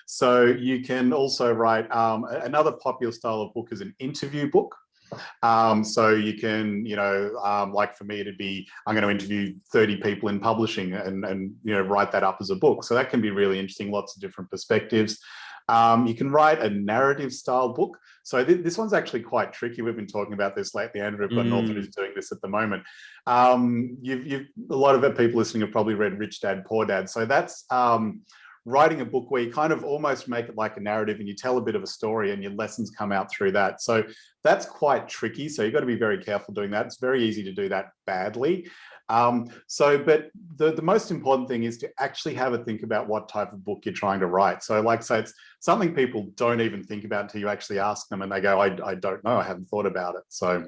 So you can also write, another popular style of book is an interview book. So you can, like for me, it'd be, I'm going to interview 30 people in publishing and write that up as a book. So that can be really interesting, lots of different perspectives. You can write a narrative style book. So this one's actually quite tricky. We've been talking about this lately, Andrew. I've got an author who's doing this at the moment. A lot of people listening have probably read Rich Dad, Poor Dad. So that's writing a book where you kind of almost make it like a narrative and you tell a bit of a story and your lessons come out through that. So that's quite tricky. So you've got to be very careful doing that. It's very easy to do that badly. But the most important thing is to actually have a think about what type of book you're trying to write. So like I say, it's something people don't even think about until you actually ask them and they go, I don't know, I haven't thought about it. So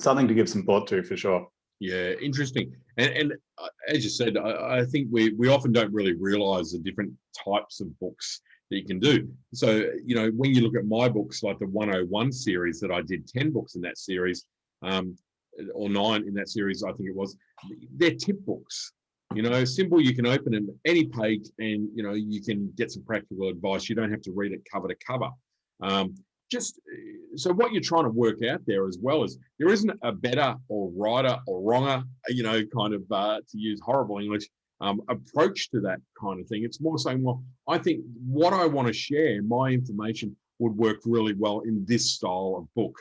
something to give some thought to for sure. Yeah, interesting. And as you said, I think we often don't really realize the different types of books that you can do. So, when you look at my books, like the 101 series that I did 10 books in that series, or 9 in that series, I think it was, they're tip books. Simple, you can open them any page and, you can get some practical advice. You don't have to read it cover to cover. So what you're trying to work out there as well is there isn't a better or righter or wronger, to use horrible English, approach to that kind of thing. It's more saying, well, I think what I want to share, my information would work really well in this style of book.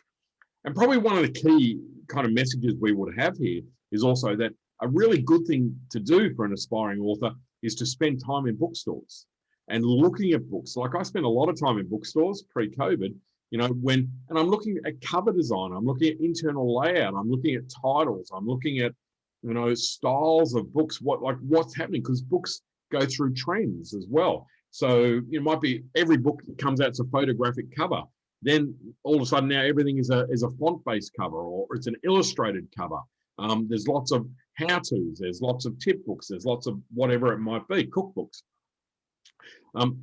And probably one of the key kind of messages we would have here is also that a really good thing to do for an aspiring author is to spend time in bookstores and looking at books. Like I spent a lot of time in bookstores pre-COVID, and I'm looking at cover design, I'm looking at internal layout, I'm looking at titles, I'm looking at, styles of books, what's happening, because books go through trends as well. So it might be every book that comes out, it's a photographic cover. Then all of a sudden now everything is a font-based cover, or it's an illustrated cover. There's lots of how-tos, there's lots of tip books, there's lots of whatever it might be, cookbooks.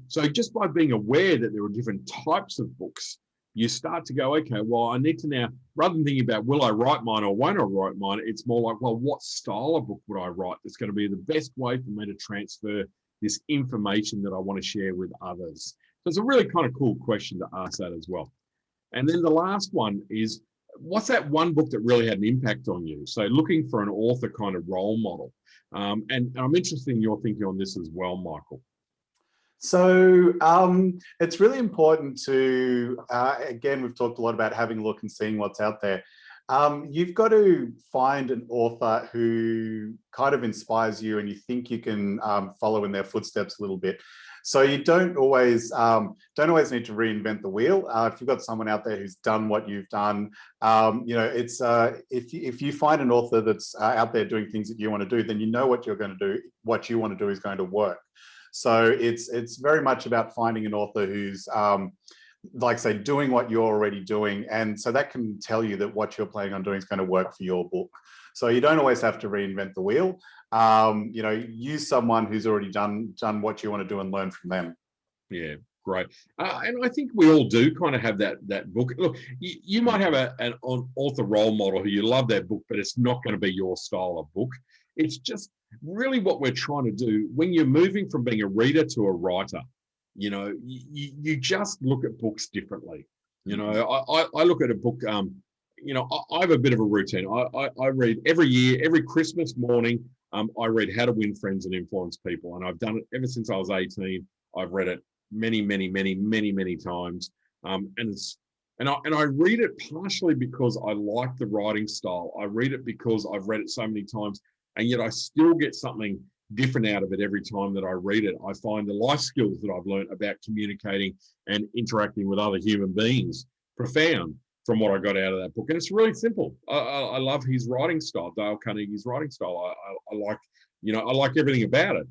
So just by being aware that there are different types of books, you start to go, okay, well, I need to now, rather than thinking about, will I write mine or won't I write mine? It's more like, well, what style of book would I write that's going to be the best way for me to transfer this information that I want to share with others? So it's a really kind of cool question to ask that as well. And then the last one is, what's that one book that really had an impact on you? So looking for an author kind of role model. And I'm interested in your thinking on this as well, Michael. So it's really important to, again, we've talked a lot about having a look and seeing what's out there. You've got to find an author who kind of inspires you and you think you can follow in their footsteps a little bit. So you don't always need to reinvent the wheel. If you've got someone out there who's done what you've done, it's if you find an author that's out there doing things that you want to do, then you know what you're going to do. What you want to do is going to work. So it's very much about finding an author who's like say, doing what you're already doing. And so that can tell you that what you're planning on doing is going to work for your book. So you don't always have to reinvent the wheel. You know, use someone who's already done what you want to do and learn from them. Yeah, great. And I think we all do kind of have that book. Look, you might have an author role model who you love that book, but it's not going to be your style of book. It's just really what we're trying to do when you're moving from being a reader to a writer. You know, you just look at books differently. You know, I look at a book. You know, I have a bit of a routine. I read every year, every Christmas morning. I read How to Win Friends and Influence People, and I've done it ever since I was 18. I've read it many times, and I read it partially because I like the writing style. I read it because I've read it so many times, and yet I still get something different out of it every time that I read it. I find the life skills that I've learned about communicating and interacting with other human beings profound from what I got out of that book. And it's really simple. I love his writing style, Dale Carnegie's writing style. I like, you know, I like everything about it.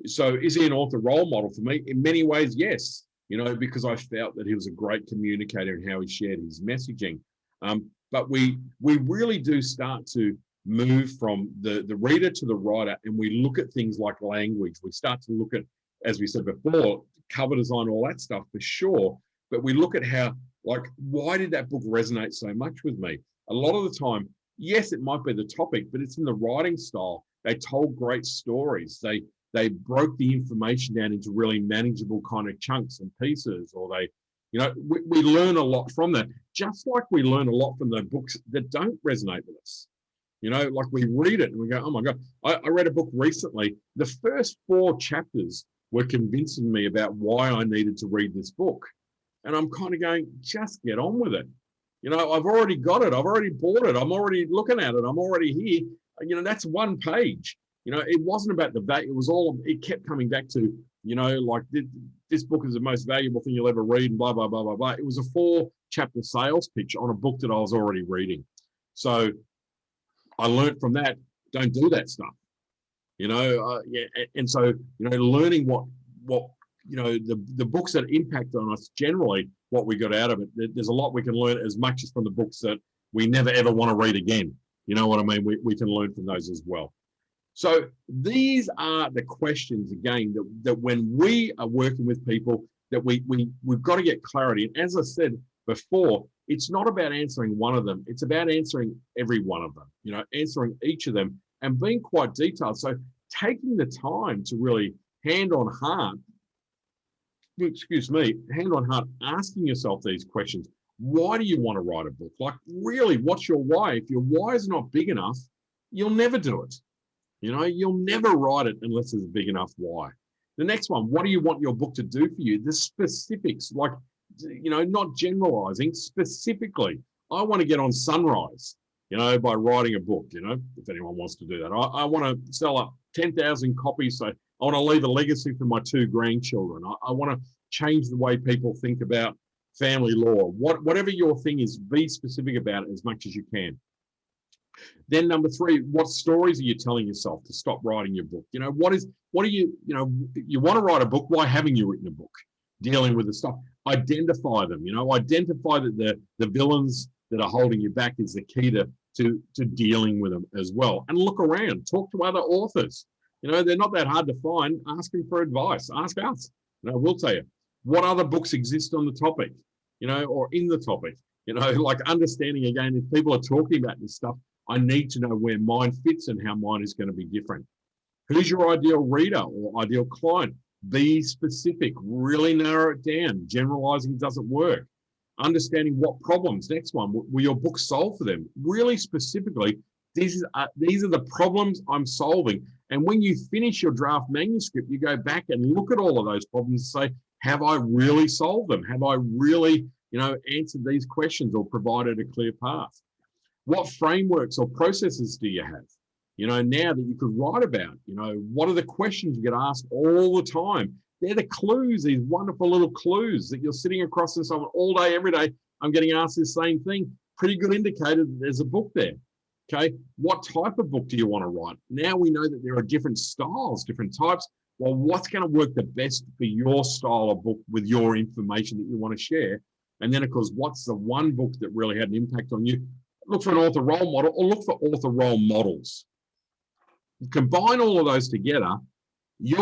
So is he an author role model for me? In many ways, yes, you know, because I felt that he was a great communicator in how he shared his messaging. But we really do start to move from the reader to the writer, and we look at things like language. We start to look at, as we said before, cover design, all that stuff for sure. But we look at how, like, why did that book resonate so much with me? A lot of the time, yes, it might be the topic, but it's in the writing style. They told great stories. They broke the information down into really manageable kind of chunks and pieces, or they, you know, we learn a lot from that, just like we learn a lot from the books that don't resonate with us. You know, like we read it and we go, oh my God. I read a book recently. The first 4 chapters were convincing me about why I needed to read this book. And I'm kind of going, just get on with it. You know, I've already got it. I've already bought it. I'm already looking at it. I'm already here. You know, that's 1 page. You know, it wasn't about the value. It was all, it kept coming back to, you know, like this book is the most valuable thing you'll ever read and blah, blah, blah, blah, blah. It was a 4-chapter sales pitch on a book that I was already reading. So I learned from that, don't do that stuff, you know. Yeah, and so, you know, learning what you know, the books that impact on us generally, what we got out of it. There's a lot we can learn as much as from the books that we never ever want to read again. You know what I mean? We can learn from those as well. So these are the questions, again, that when we are working with people, that we've got to get clarity. And as I said before, it's not about answering one of them. It's about answering every one of them, you know, answering each of them and being quite detailed. So taking the time to really hand on heart, asking yourself these questions. Why do you want to write a book? Like, really, what's your why? If your why is not big enough, you'll never do it. You know, you'll never write it unless there's a big enough why. The next one, what do you want your book to do for you? The specifics, like, you know, not generalizing, specifically. I want to get on Sunrise, you know, by writing a book, you know, if anyone wants to do that. I want to sell up 10,000 copies. So I want to leave a legacy for my 2 grandchildren. I want to change the way people think about family law. Whatever your thing is, be specific about it as much as you can. Then number 3, what stories are you telling yourself to stop writing your book? You know, what are you know, you want to write a book. Why haven't you written a book dealing with the stuff? Identify them, you know, identify that the villains that are holding you back is the key to dealing with them as well. And look around, talk to other authors. You know, they're not that hard to find. Ask them for advice. Ask us. You know, we'll tell you what other books exist on the topic, you know, or in the topic. You know, like understanding, again, if people are talking about this stuff, I need to know where mine fits and how mine is going to be different. Who's your ideal reader or ideal client? Be specific, really narrow it down. Generalizing doesn't work. Understanding what problems, next one, will your book solve for them? Really specifically, these are the problems I'm solving. And when you finish your draft manuscript, you go back and look at all of those problems and say, have I really solved them? Have I really, you know, answered these questions or provided a clear path? What frameworks or processes do you have? You know, now that you could write about, you know, what are the questions you get asked all the time? They're the clues, these wonderful little clues that you're sitting across from someone all day, every day. I'm getting asked the same thing. Pretty good indicator that there's a book there. Okay, what type of book do you want to write? Now we know that there are different styles, different types. well, what's going to work the best for your style of book with your information that you want to share? And then, of course, what's the one book that really had an impact on you? Look for an author role model, or look for author role models. Combine all of those together, you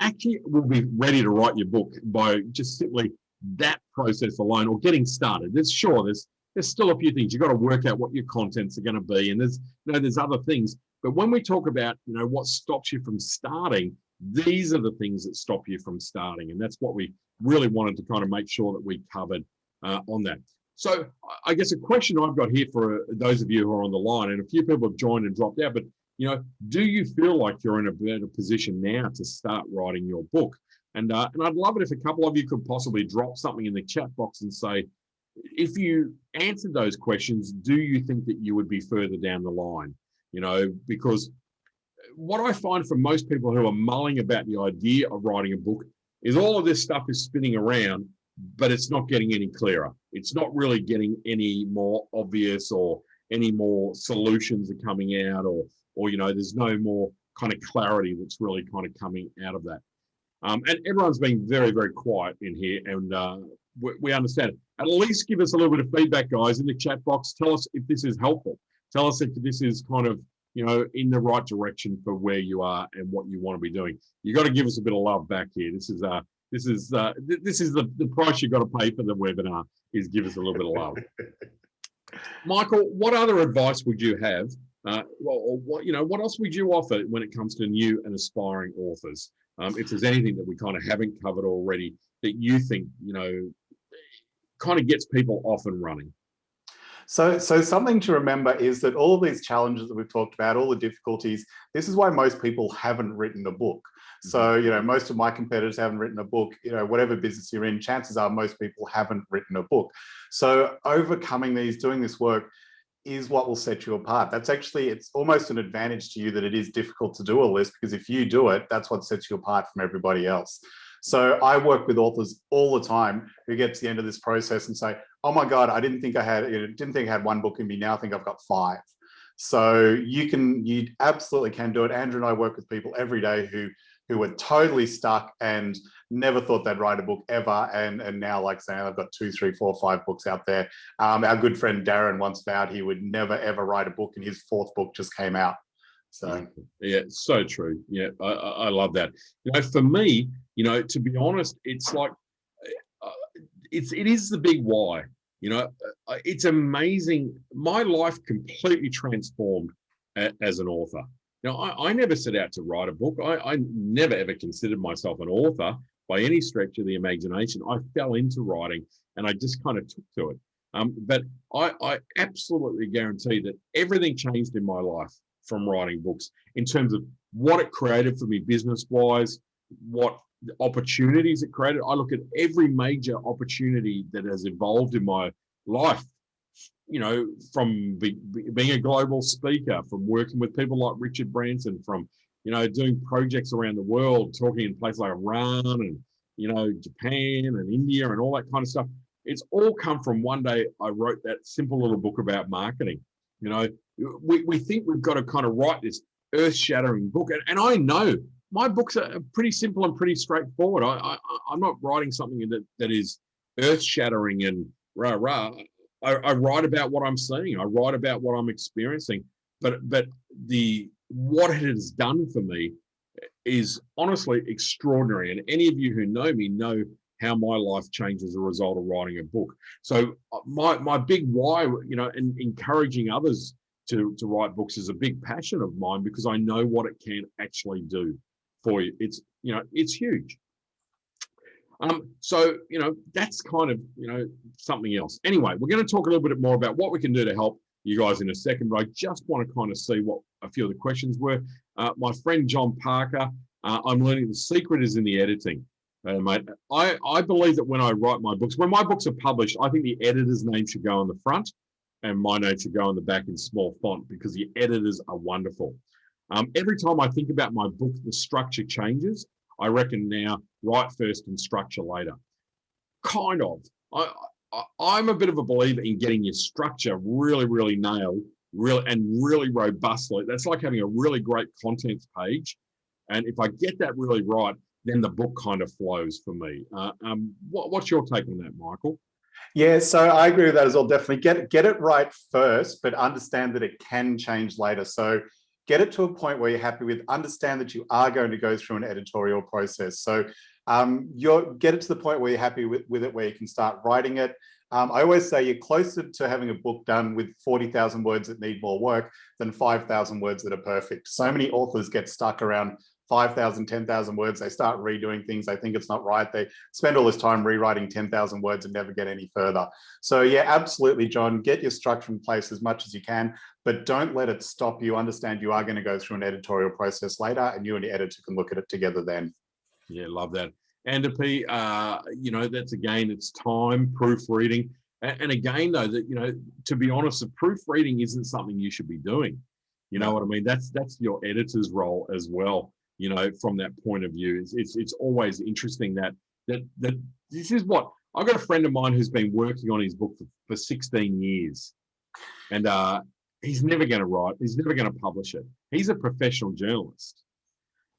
actually will be ready to write your book by just simply that process alone, or getting started. There's still a few things. You've got to work out what your contents are going to be, and there's other things. But when we talk about, what stops you from starting, these are the things that stop you from starting. And that's what we really wanted to kind of make sure that we covered on that. So I guess a question I've got here for those of you who are on the line, and a few people have joined and dropped out, but do you feel like you're in a better position now to start writing your book? And I'd love it if a couple of you could possibly drop something in the chat box and say, if you answered those questions, do you think that you would be further down the line? Because what I find for most people who are mulling about the idea of writing a book is all of this stuff is spinning around, but it's not getting any clearer. It's not really getting any more obvious, or any more solutions are coming out, or there's no more kind of clarity that's really kind of coming out of that. And everyone's been very, very quiet in here, and we understand it. At least give us a little bit of feedback, guys, in the chat box. Tell us if this is helpful. Tell us if this is kind of, in the right direction for where you are and what you want to be doing. You got to give us a bit of love back here. This is the price you got to pay for the webinar, is give us a little bit of love. Michael, what other advice would you have? What else would you offer when it comes to new and aspiring authors? If there's anything that we kind of haven't covered already that you think, kind of gets people off and running. So something to remember is that all of these challenges that we've talked about, all the difficulties, this is why most people haven't written a book. So, most of my competitors haven't written a book. Whatever business you're in, chances are most people haven't written a book. So overcoming doing this work is what will set you apart. It's almost an advantage to you that it is difficult to do all this, because if you do it, that's what sets you apart from everybody else. So I work with authors all the time who get to the end of this process and say, oh my God, I didn't think I had one book in me. Now I think I've got 5. So you absolutely can do it. Andrew and I work with people every day who were totally stuck and never thought they'd write a book ever. And now, like saying, I've got 2, 3, 4, 5 books out there. Our good friend Darren once vowed he would never, ever write a book, and his 4th book just came out. So yeah, so true. Yeah, I love that. For me, to be honest, it's like, it is the big why. It's amazing. My life completely transformed as an author. I never set out to write a book. I never ever considered myself an author by any stretch of the imagination. I fell into writing, and I just kind of took to it. But I absolutely guarantee that everything changed in my life from writing books, in terms of what it created for me business-wise, what opportunities it created. I look at every major opportunity that has evolved in my life, from being a global speaker, from working with people like Richard Branson, from, doing projects around the world, talking in places like Iran and, Japan and India and all that kind of stuff. It's all come from one day I wrote that simple little book about marketing. We think we've got to kind of write this earth-shattering book. And I know my books are pretty simple and pretty straightforward. I'm not writing something that is earth-shattering and rah-rah. I write about what I'm seeing. I write about what I'm experiencing. But what it has done for me is honestly extraordinary. And any of you who know me know how my life changed as a result of writing a book. So my big why, and encouraging others to write books is a big passion of mine, because I know what it can actually do for you. It's huge. So, that's kind of, something else. Anyway, we're going to talk a little bit more about what we can do to help you guys in a second, but I just want to kind of see what a few of the questions were. My friend John Parker, I'm learning the secret is in the editing. Mate, I believe that when I write my books, when my books are published, I think the editor's name should go on the front and my name should go on the back in small font, because the editors are wonderful. Every time I think about my book, the structure changes. I reckon now, write first and structure later. Kind of. I'm a bit of a believer in getting your structure really, really nailed, really robustly. That's like having a really great contents page. And if I get that really right, then the book kind of flows for me. What's your take on that, Michael? Yeah, so I agree with that as well. Definitely get it right first, but understand that it can change later. So get it to a point where you're happy with, understand that you are going to go through an editorial process. So get it to the point where you're happy with it, where you can start writing it. I always say you're closer to having a book done with 40,000 words that need more work than 5,000 words that are perfect. So many authors get stuck around 5,000, 10,000 words. They start redoing things. They think it's not right. They spend all this time rewriting 10,000 words and never get any further. So yeah, absolutely, John, get your structure in place as much as you can, but don't let it stop you. Understand you are going to go through an editorial process later, and you and the editor can look at it together then. Yeah, love that. And that's again, it's time, proofreading. And again, though, that, to be honest, the proofreading isn't something you should be doing. You know what I mean? That's your editor's role as well. From that point of view, it's always interesting that this is what I've got a friend of mine who's been working on his book for 16 years, and he's never going to write. He's never going to publish it. He's a professional journalist.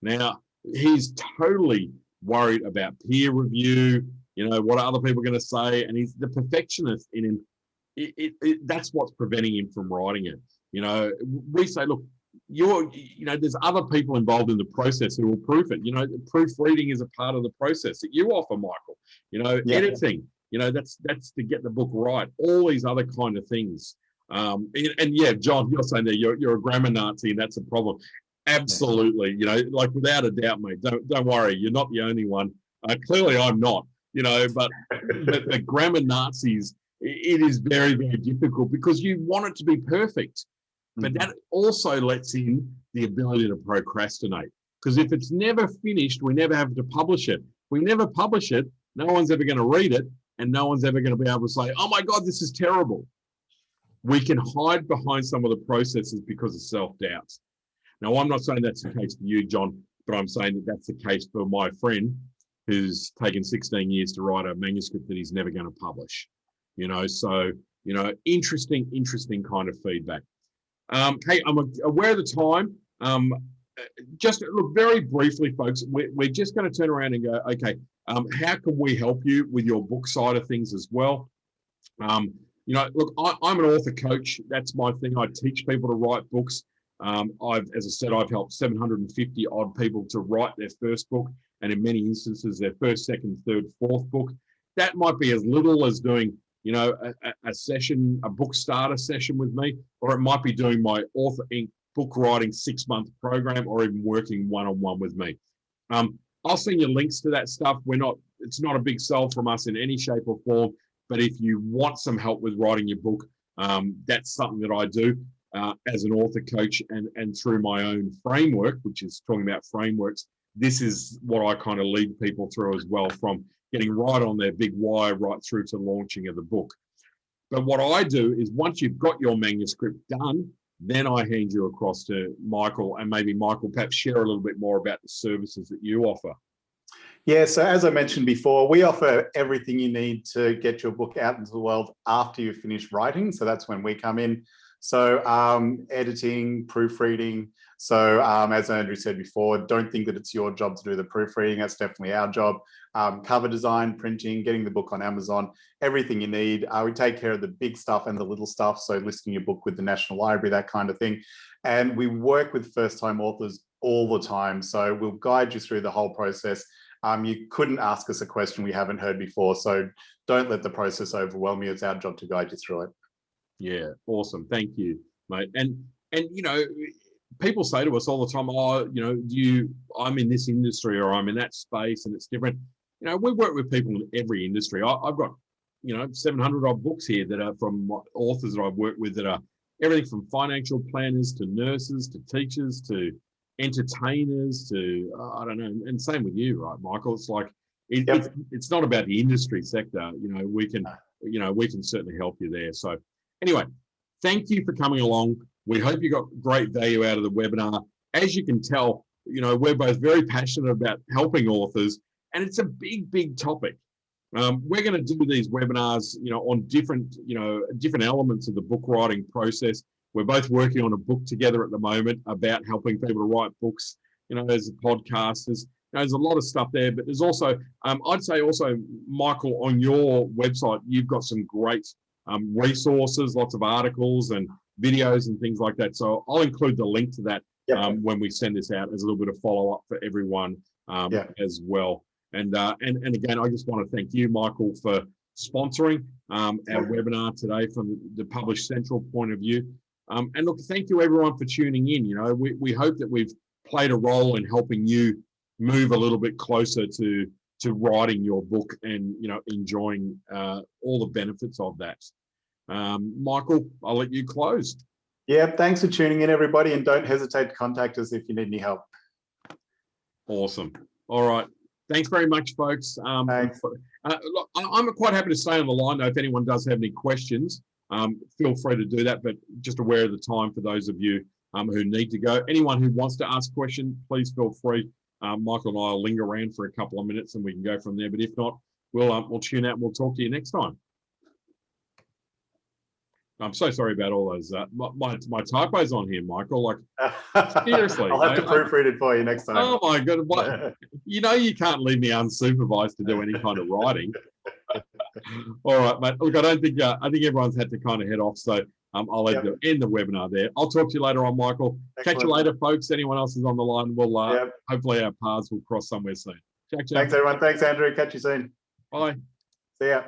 Now he's totally worried about peer review. What are other people going to say? And he's the perfectionist in him. That's what's preventing him from writing it. We say, look, there's other people involved in the process who will proof it. Proofreading is a part of the process that you offer, Michael. Editing, that's to get the book right. All these other kind of things. And yeah, John, you're saying that you're a grammar Nazi, and that's a problem. Absolutely, like without a doubt, mate. Don't worry, you're not the only one. Clearly, I'm not. But the grammar Nazis, it is very, very difficult because you want it to be perfect. But that also lets in the ability to procrastinate. Because if it's never finished, we never have to publish it. We never publish it, no one's ever going to read it, and no one's ever going to be able to say, oh my God, this is terrible. We can hide behind some of the processes because of self-doubt. Now, I'm not saying that's the case for you, John, but I'm saying that that's the case for my friend who's taken 16 years to write a manuscript that he's never going to publish. Interesting kind of feedback. Hey, I'm aware of the time. Just look very briefly, folks, we're just going to turn around and go, okay, how can we help you with your book side of things as well? Look, I'm an author coach. That's my thing. I teach people to write books. As I said, I've helped 750 odd people to write their first book, and in many instances, their first, second, third, fourth book. That might be as little as doing, a session, a book starter session with me, or it might be doing my Author Inc. book writing 6-month program, or even working one-on-one with me. I'll send you links to that stuff. It's not a big sell from us in any shape or form, but if you want some help with writing your book, that's something that I do. As an author coach and through my own framework, which is talking about frameworks, this is what I kind of lead people through as well, from getting right on their big why right through to launching of the book. But what I do is once you've got your manuscript done, then I hand you across to Michael, and maybe Michael perhaps share a little bit more about the services that you offer. Yeah, so as I mentioned before, we offer everything you need to get your book out into the world after you've finished writing. So that's when we come in. So editing, proofreading. So as Andrew said before, don't think that it's your job to do the proofreading. That's definitely our job. Cover design, printing, getting the book on Amazon, everything you need. We take care of the big stuff and the little stuff. So listing your book with the National Library, that kind of thing. And we work with first-time authors all the time. So we'll guide you through the whole process. You couldn't ask us a question we haven't heard before. So don't let the process overwhelm you. It's our job to guide you through it. Yeah, awesome. Thank you, mate. And people say to us all the time, I'm in this industry or I'm in that space and it's different. We work with people in every industry. I've got, 700 odd books here that are from authors that I've worked with that are everything from financial planners to nurses to teachers to entertainers to, I don't know, and same with you, right, Michael? It's like, it's not about the industry sector. We can certainly help you there. So anyway, thank you for coming along. We hope you got great value out of the webinar. As you can tell, we're both very passionate about helping authors, and it's a big, big topic. We're going to do these webinars, on different elements of the book writing process. We're both working on a book together at the moment about helping people to write books. there's a podcast, there's a lot of stuff there, but there's also, I'd say also, Michael, on your website, you've got some great resources, lots of articles and videos and things like that. So I'll include the link to that when we send this out as a little bit of follow-up for everyone as well. And again, I just want to thank you, Michael, for sponsoring our webinar today from the Publish Central point of view. And look, thank you everyone for tuning in. We hope that we've played a role in helping you move a little bit closer to writing your book and enjoying all the benefits of that. Michael, I'll let you close. Yeah, thanks for tuning in, everybody, and don't hesitate to contact us if you need any help. Awesome. All right. Thanks very much, folks. Thanks. Look, I'm quite happy to stay on the line, though, if anyone does have any questions. Feel free to do that, but just aware of the time for those of you who need to go. Anyone who wants to ask a question, please feel free. Michael and I will linger around for a couple of minutes and we can go from there. But if not, we'll tune out and we'll talk to you next time. I'm so sorry about all those my typos on here, Michael. Like seriously, I'll have to proofread it for you next time. Oh my god! What? You can't leave me unsupervised to do any kind of writing. All right, mate. Look, I think everyone's had to kind of head off, so I'll end the webinar there. I'll talk to you later on, Michael. Excellent. Catch you later, folks. Anyone else is on the line, we'll hopefully our paths will cross somewhere soon. Ciao, ciao. Thanks, everyone. Thanks, Andrew. Catch you soon. Bye. See ya.